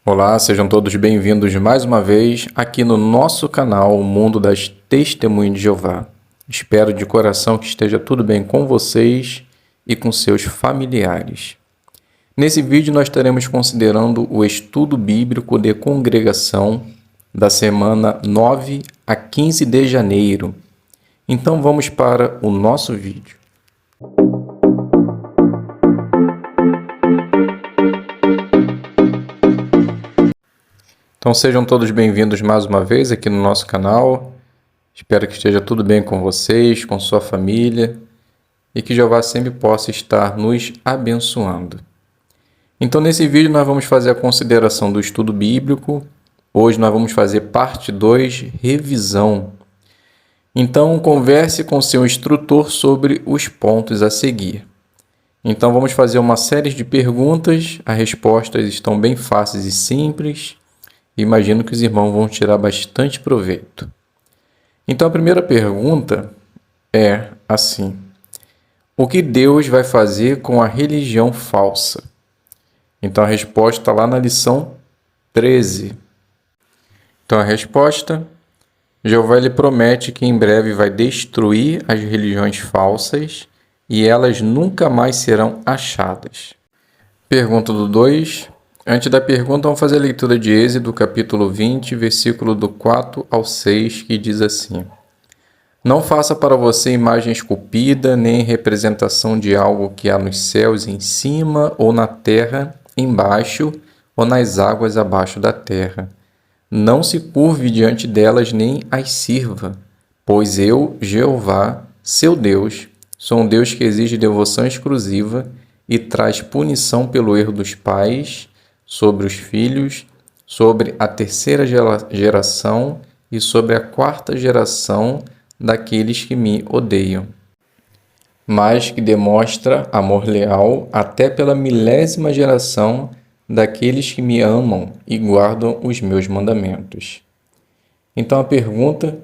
Olá, sejam todos bem-vindos mais uma vez aqui no nosso canal O Mundo das Testemunhas de Jeová. Espero de coração que esteja tudo bem com vocês e com seus familiares. Nesse vídeo nós estaremos considerando o estudo bíblico de congregação da semana 9 a 15 de janeiro. Então vamos para o nosso vídeo. Então sejam todos bem-vindos mais uma vez aqui no nosso canal. Espero que esteja tudo bem com vocês, com sua família e que Jeová sempre possa estar nos abençoando. Então nesse vídeo nós vamos fazer a consideração do estudo bíblico. Hoje nós vamos fazer parte 2, revisão. Então converse com seu instrutor sobre os pontos a seguir. Então vamos fazer uma série de perguntas, as respostas estão bem fáceis e simples. Imagino que os irmãos vão tirar bastante proveito. Então a primeira pergunta é assim: o que Deus vai fazer com a religião falsa? Então a resposta está lá na lição 13. Então a resposta: Jeová lhe promete que em breve vai destruir as religiões falsas e elas nunca mais serão achadas. Pergunta do 2. Antes da pergunta, vamos fazer a leitura de Êxodo, capítulo 20, versículo do 4 ao 6, que diz assim: Não faça para você imagem esculpida, nem representação de algo que há nos céus em cima, ou na terra embaixo, ou nas águas abaixo da terra. Não se curve diante delas, nem as sirva, pois eu, Jeová, seu Deus, sou um Deus que exige devoção exclusiva e traz punição pelo erro dos pais sobre os filhos, sobre a terceira geração e sobre a quarta geração daqueles que me odeiam, mas que demonstra amor leal até pela milésima geração daqueles que me amam e guardam os meus mandamentos. Então a pergunta: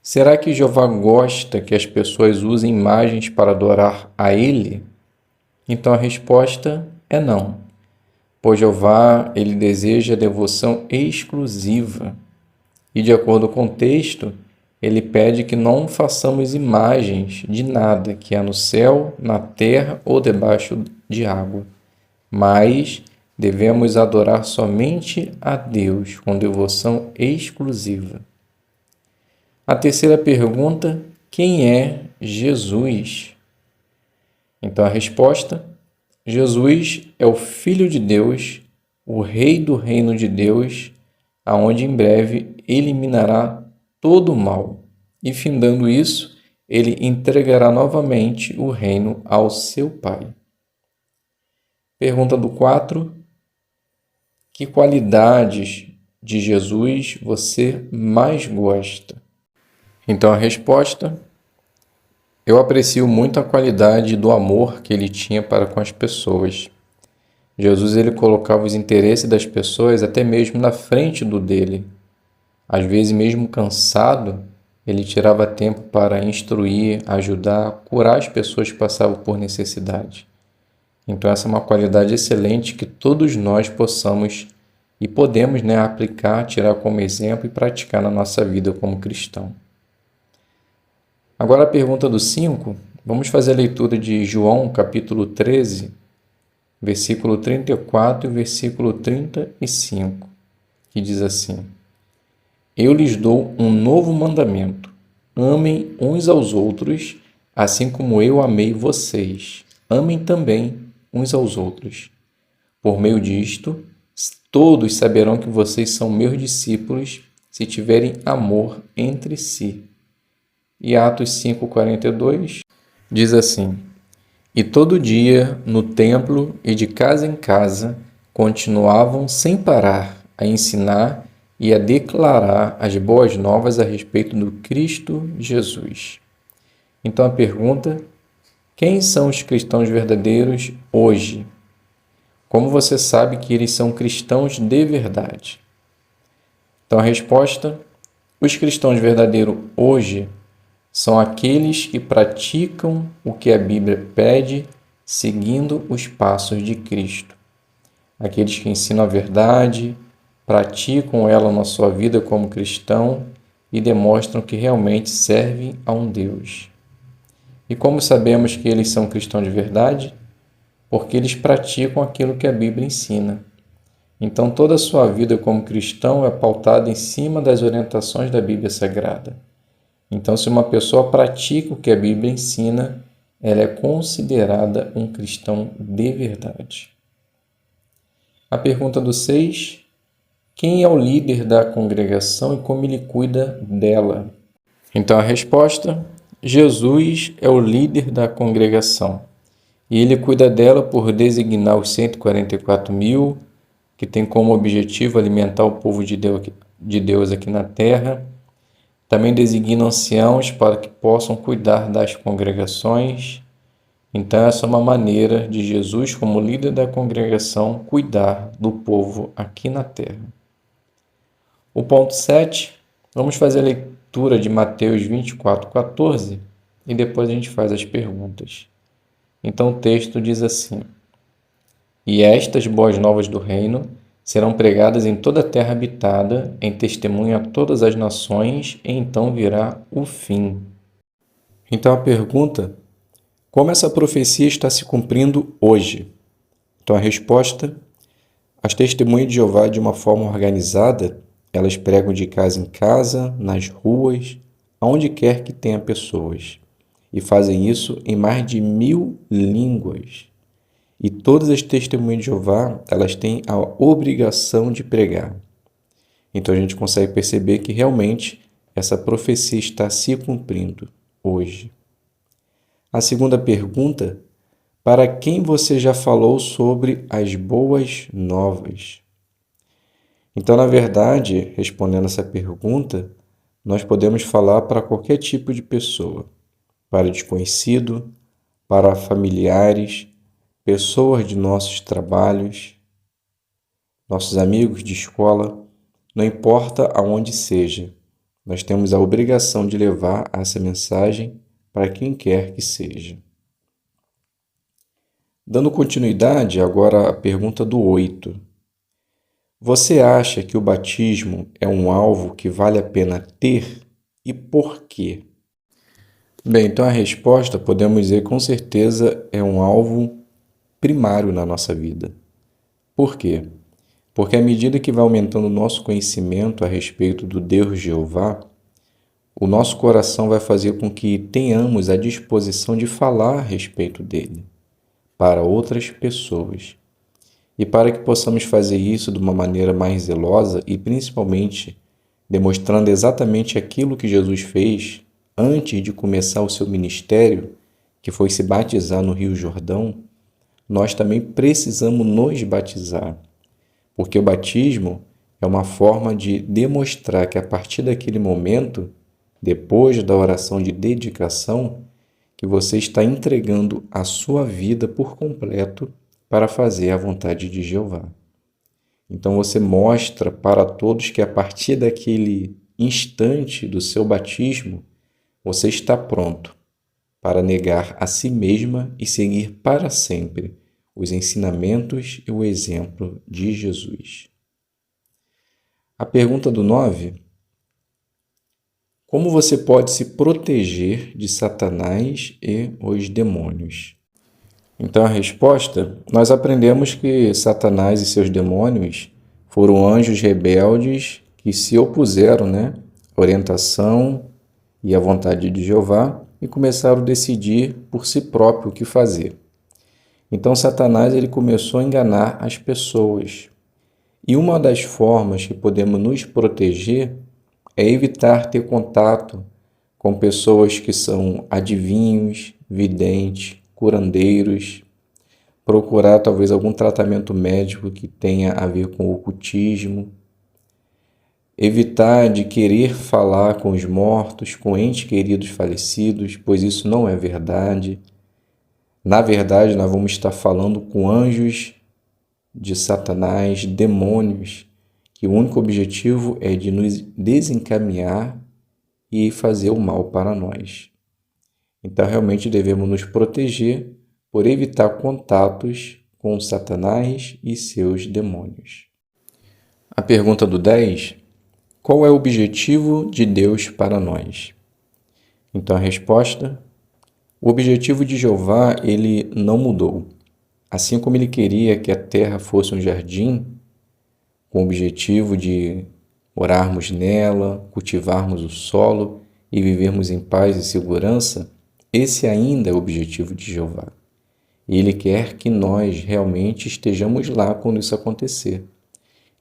será que Jeová gosta que as pessoas usem imagens para adorar a Ele? Então a resposta é não. Pois Jeová, ele deseja devoção exclusiva. E de acordo com o texto, ele pede que não façamos imagens de nada que há no céu, na terra ou debaixo de água, mas devemos adorar somente a Deus com devoção exclusiva. A terceira pergunta: quem é Jesus? Então a resposta: Jesus é o Filho de Deus, o Rei do reino de Deus, aonde em breve eliminará todo o mal, e findando isso, ele entregará novamente o reino ao seu Pai. Pergunta do 4. Que qualidades de Jesus você mais gosta? Então a resposta: eu aprecio muito a qualidade do amor que ele tinha para com as pessoas. Jesus ele colocava os interesses das pessoas até mesmo na frente do dele. Às vezes, mesmo cansado, ele tirava tempo para instruir, ajudar, curar as pessoas que passavam por necessidade. Então essa é uma qualidade excelente que todos nós possamos e podemos aplicar, tirar como exemplo e praticar na nossa vida como cristão. Agora a pergunta do 5, vamos fazer a leitura de João, capítulo 13, versículo 34 e versículo 35, que diz assim: Eu lhes dou um novo mandamento, amem uns aos outros, assim como eu amei vocês, amem também uns aos outros. Por meio disto, todos saberão que vocês são meus discípulos, se tiverem amor entre si. E Atos 5,42 diz assim: E todo dia, no templo e de casa em casa, continuavam sem parar a ensinar e a declarar as boas novas a respeito do Cristo Jesus. Então a pergunta: quem são os cristãos verdadeiros hoje? Como você sabe que eles são cristãos de verdade? Então a resposta: os cristãos verdadeiros hoje são aqueles que praticam o que a Bíblia pede, seguindo os passos de Cristo. Aqueles que ensinam a verdade, praticam ela na sua vida como cristão e demonstram que realmente servem a um Deus. E como sabemos que eles são cristãos de verdade? Porque eles praticam aquilo que a Bíblia ensina. Então, toda a sua vida como cristão é pautada em cima das orientações da Bíblia Sagrada. Então, se uma pessoa pratica o que a Bíblia ensina, ela é considerada um cristão de verdade. A pergunta do 6: quem é o líder da congregação e como ele cuida dela? Então, a resposta: Jesus é o líder da congregação. E ele cuida dela por designar os 144.000, que tem como objetivo alimentar o povo de Deus aqui na terra. Também designa anciãos para que possam cuidar das congregações. Então, essa é uma maneira de Jesus, como líder da congregação, cuidar do povo aqui na terra. O ponto 7, vamos fazer a leitura de Mateus 24:14 e depois a gente faz as perguntas. Então, o texto diz assim: e estas boas novas do reino serão pregadas em toda a terra habitada, em testemunho a todas as nações, e então virá o fim. Então a pergunta: como essa profecia está se cumprindo hoje? Então a resposta: as testemunhas de Jeová, de uma forma organizada, elas pregam de casa em casa, nas ruas, aonde quer que tenha pessoas, e fazem isso em mais de 1.000 línguas. E todas as testemunhas de Jeová, elas têm a obrigação de pregar. Então a gente consegue perceber que realmente essa profecia está se cumprindo hoje. A segunda pergunta: para quem você já falou sobre as boas novas? Então, na verdade, respondendo essa pergunta, nós podemos falar para qualquer tipo de pessoa, para desconhecido, para familiares, pessoas de nossos trabalhos, nossos amigos de escola, não importa aonde seja, nós temos a obrigação de levar essa mensagem para quem quer que seja. Dando continuidade, agora à pergunta do 8. Você acha que o batismo é um alvo que vale a pena ter e por quê? Bem, então a resposta, podemos dizer com certeza, é um alvo primário na nossa vida. Por quê? Porque à medida que vai aumentando o nosso conhecimento a respeito do Deus Jeová, o nosso coração vai fazer com que tenhamos a disposição de falar a respeito dele para outras pessoas. E para que possamos fazer isso de uma maneira mais zelosa e principalmente demonstrando exatamente aquilo que Jesus fez antes de começar o seu ministério, que foi se batizar no Rio Jordão, nós também precisamos nos batizar. Porque o batismo é uma forma de demonstrar que a partir daquele momento, depois da oração de dedicação, que você está entregando a sua vida por completo para fazer a vontade de Jeová. Então você mostra para todos que a partir daquele instante do seu batismo, você está pronto para negar a si mesma e seguir para sempre os ensinamentos e o exemplo de Jesus. A pergunta do 9: como você pode se proteger de Satanás e os demônios? Então a resposta: nós aprendemos que Satanás e seus demônios foram anjos rebeldes que se opuseram, à orientação e à vontade de Jeová e começaram a decidir por si próprio o que fazer. Então Satanás ele começou a enganar as pessoas. E uma das formas que podemos nos proteger é evitar ter contato com pessoas que são adivinhos, videntes, curandeiros, procurar talvez algum tratamento médico que tenha a ver com o ocultismo, evitar de querer falar com os mortos, com entes queridos falecidos, pois isso não é verdade. Na verdade, nós vamos estar falando com anjos de Satanás, demônios, que o único objetivo é de nos desencaminhar e fazer o mal para nós. Então, realmente devemos nos proteger por evitar contatos com Satanás e seus demônios. A A pergunta do 10: qual é o objetivo de Deus para nós? Então a resposta: o objetivo de Jeová, ele não mudou. Assim como ele queria que a terra fosse um jardim, com o objetivo de morarmos nela, cultivarmos o solo e vivermos em paz e segurança, esse ainda é o objetivo de Jeová. E ele quer que nós realmente estejamos lá quando isso acontecer.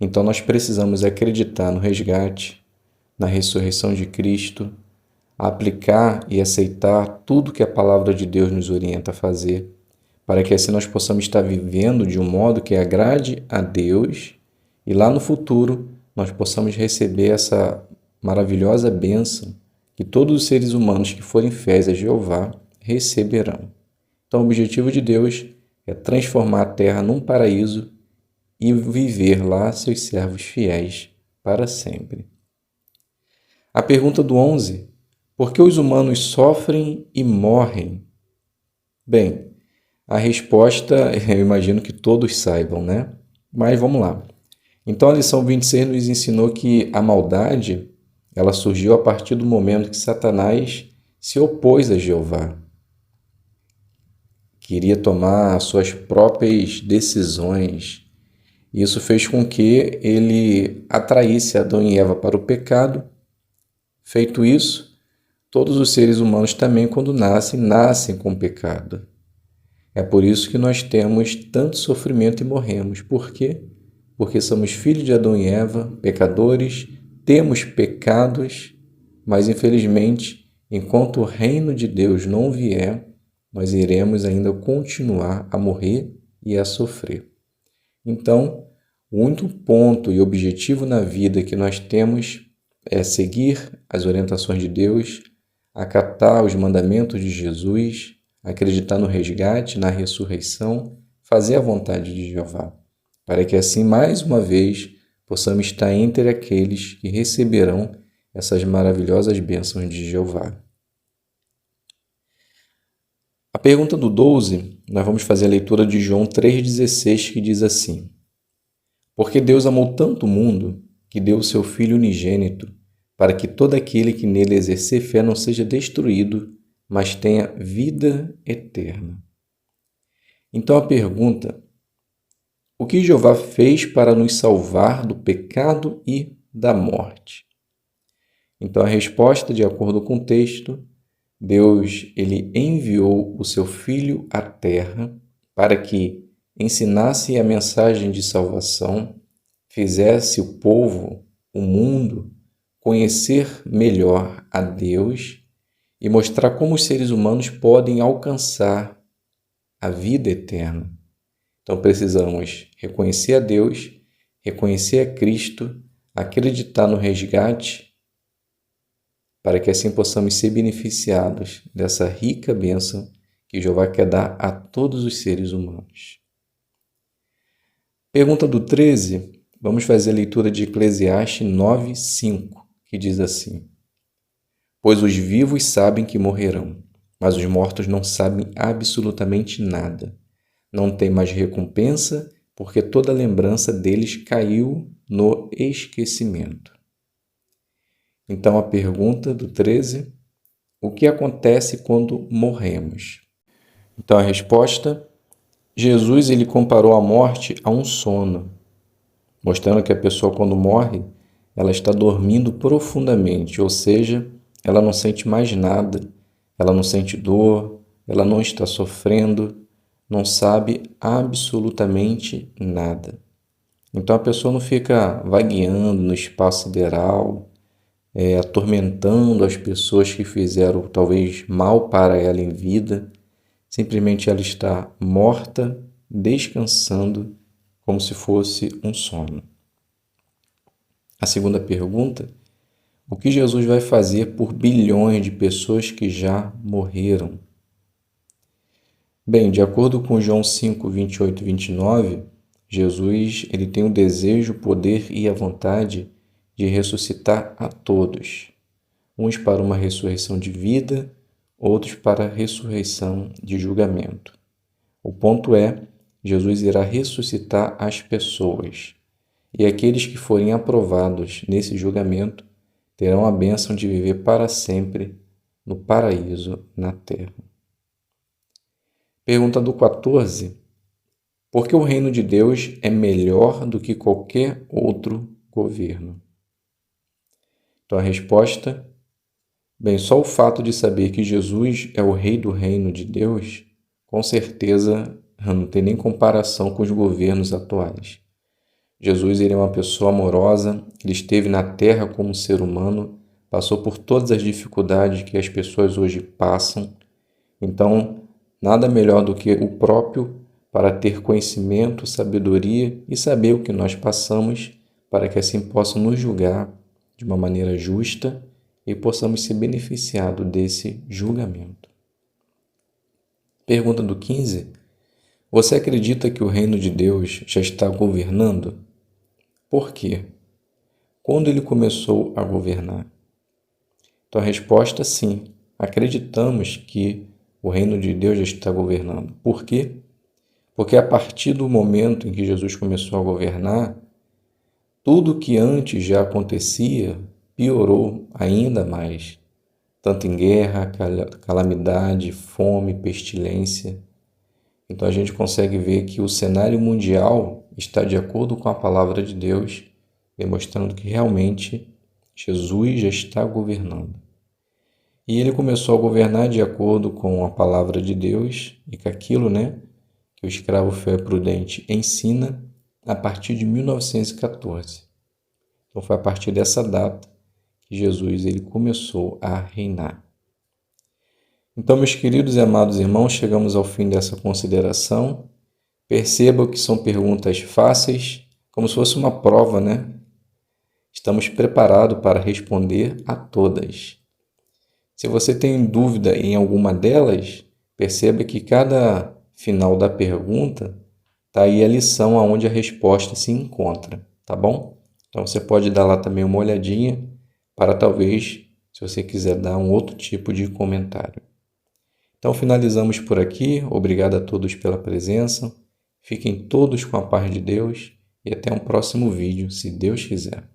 Então nós precisamos acreditar no resgate, na ressurreição de Cristo, aplicar e aceitar tudo que a palavra de Deus nos orienta a fazer, para que assim nós possamos estar vivendo de um modo que agrade a Deus e lá no futuro nós possamos receber essa maravilhosa bênção que todos os seres humanos que forem fiéis a Jeová receberão. Então o objetivo de Deus é transformar a terra num paraíso e viver lá seus servos fiéis para sempre. A pergunta do 11: por que os humanos sofrem e morrem? Bem, a resposta eu imagino que todos saibam, né? Mas vamos lá. Então a lição 26 nos ensinou que a maldade, ela surgiu a partir do momento que Satanás se opôs a Jeová. Queria tomar suas próprias decisões. Isso fez com que ele atraísse Adão e Eva para o pecado. Feito isso, todos os seres humanos também, quando nascem com pecado. É por isso que nós temos tanto sofrimento e morremos. Por quê? Porque somos filhos de Adão e Eva, pecadores, temos pecados, mas infelizmente, enquanto o reino de Deus não vier, nós iremos ainda continuar a morrer e a sofrer. Então, o único ponto e objetivo na vida que nós temos é seguir as orientações de Deus, acatar os mandamentos de Jesus, acreditar no resgate, na ressurreição, fazer a vontade de Jeová, para que assim, mais uma vez, possamos estar entre aqueles que receberão essas maravilhosas bênçãos de Jeová. A pergunta do 12, nós vamos fazer a leitura de João 3,16, que diz assim: porque Deus amou tanto o mundo, que deu o seu Filho unigênito, para que todo aquele que nele exercer fé não seja destruído, mas tenha vida eterna. Então a pergunta: o que Jeová fez para nos salvar do pecado e da morte? Então a resposta, de acordo com o texto, Deus ele enviou o seu Filho à Terra para que ensinasse a mensagem de salvação, fizesse o povo, o mundo, conhecer melhor a Deus e mostrar como os seres humanos podem alcançar a vida eterna. Então precisamos reconhecer a Deus, reconhecer a Cristo, acreditar no resgate, para que assim possamos ser beneficiados dessa rica bênção que Jeová quer dar a todos os seres humanos. Pergunta do 13, vamos fazer a leitura de Eclesiastes 9:5, que diz assim: pois os vivos sabem que morrerão, mas os mortos não sabem absolutamente nada. Não tem mais recompensa, porque toda lembrança deles caiu no esquecimento. Então a pergunta do 13, o que acontece quando morremos? Então a resposta: Jesus ele comparou a morte a um sono, mostrando que a pessoa quando morre, ela está dormindo profundamente, ou seja, ela não sente mais nada, ela não sente dor, ela não está sofrendo, não sabe absolutamente nada. Então a pessoa não fica vagueando no espaço sideral, atormentando as pessoas que fizeram talvez mal para ela em vida. Simplesmente ela está morta, descansando, como se fosse um sono. A segunda pergunta: o que Jesus vai fazer por bilhões de pessoas que já morreram? Bem, de acordo com João 5, 28 e 29, Jesus ele tem o desejo, o poder e a vontade de ressuscitar a todos, uns para uma ressurreição de vida, outros para a ressurreição de julgamento. O ponto é, Jesus irá ressuscitar as pessoas. e aqueles que forem aprovados nesse julgamento terão a bênção de viver para sempre no paraíso na terra. Pergunta do 14. Por que o reino de Deus é melhor do que qualquer outro governo? Então a resposta, bem, só o fato de saber que Jesus é o rei do reino de Deus, com certeza não tem nem comparação com os governos atuais. Jesus ele é uma pessoa amorosa, ele esteve na terra como ser humano, passou por todas as dificuldades que as pessoas hoje passam. Então, nada melhor do que o próprio para ter conhecimento, sabedoria e saber o que nós passamos, para que assim possa nos julgar de uma maneira justa e possamos ser beneficiados desse julgamento. Pergunta do 15. Você acredita que o reino de Deus já está governando? Por quê? Quando ele começou a governar? Então a resposta, sim. Acreditamos que o reino de Deus já está governando. Por quê? Porque a partir do momento em que Jesus começou a governar, tudo que antes já acontecia piorou ainda mais, tanto em guerra, calamidade, fome, pestilência. Então a gente consegue ver que o cenário mundial está de acordo com a palavra de Deus, demonstrando que realmente Jesus já está governando. E ele começou a governar de acordo com a palavra de Deus e com aquilo, que o escravo fiel e prudente ensina a partir de 1914. Então foi a partir dessa data que Jesus ele começou a reinar. Então, meus queridos e amados irmãos, chegamos ao fim dessa consideração. Percebam que são perguntas fáceis, como se fosse uma prova, Estamos preparados para responder a todas. Se você tem dúvida em alguma delas, perceba que cada final da pergunta está aí a lição onde a resposta se encontra, tá bom? Então você pode dar lá também uma olhadinha para talvez, se você quiser dar um outro tipo de comentário. Então finalizamos por aqui. Obrigado a todos pela presença. Fiquem todos com a paz de Deus e até um próximo vídeo, se Deus quiser.